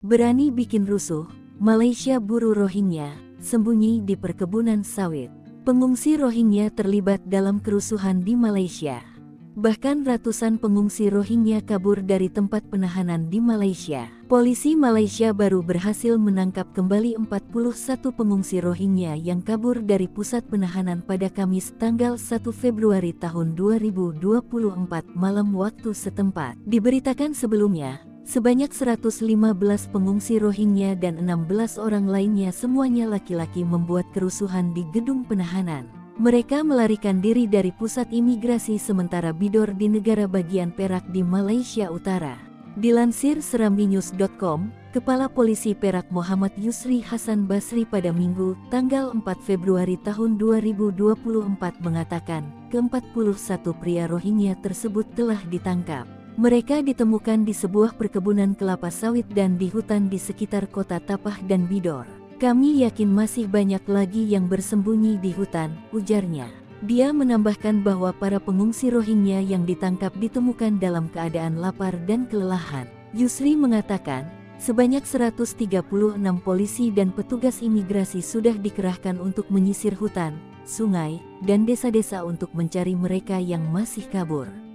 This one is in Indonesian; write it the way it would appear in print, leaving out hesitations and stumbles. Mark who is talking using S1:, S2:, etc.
S1: Berani bikin rusuh, Malaysia buru Rohingya, sembunyi di perkebunan sawit. Pengungsi Rohingya terlibat dalam kerusuhan di Malaysia. Bahkan ratusan pengungsi Rohingya kabur dari tempat penahanan di Malaysia. Polisi Malaysia baru berhasil menangkap kembali 41 pengungsi Rohingya yang kabur dari pusat penahanan pada Kamis tanggal 1 Februari tahun 2024 malam waktu setempat. Diberitakan sebelumnya, sebanyak 115 pengungsi Rohingya dan 16 orang lainnya semuanya laki-laki membuat kerusuhan di gedung penahanan. Mereka melarikan diri dari pusat imigrasi sementara Bidor di negara bagian Perak di Malaysia Utara. Dilansir serambinews.com, Kepala Polisi Perak Muhammad Yusri Hasan Basri pada Minggu, tanggal 4 Februari tahun 2024 mengatakan, ke-41 pria Rohingya tersebut telah ditangkap. Mereka ditemukan di sebuah perkebunan kelapa sawit dan di hutan di sekitar kota Tapah dan Bidor. Kami yakin masih banyak lagi yang bersembunyi di hutan, ujarnya. Dia menambahkan bahwa para pengungsi Rohingya yang ditangkap ditemukan dalam keadaan lapar dan kelelahan. Yusri mengatakan, sebanyak 136 polisi dan petugas imigrasi sudah dikerahkan untuk menyisir hutan, sungai, dan desa-desa untuk mencari mereka yang masih kabur.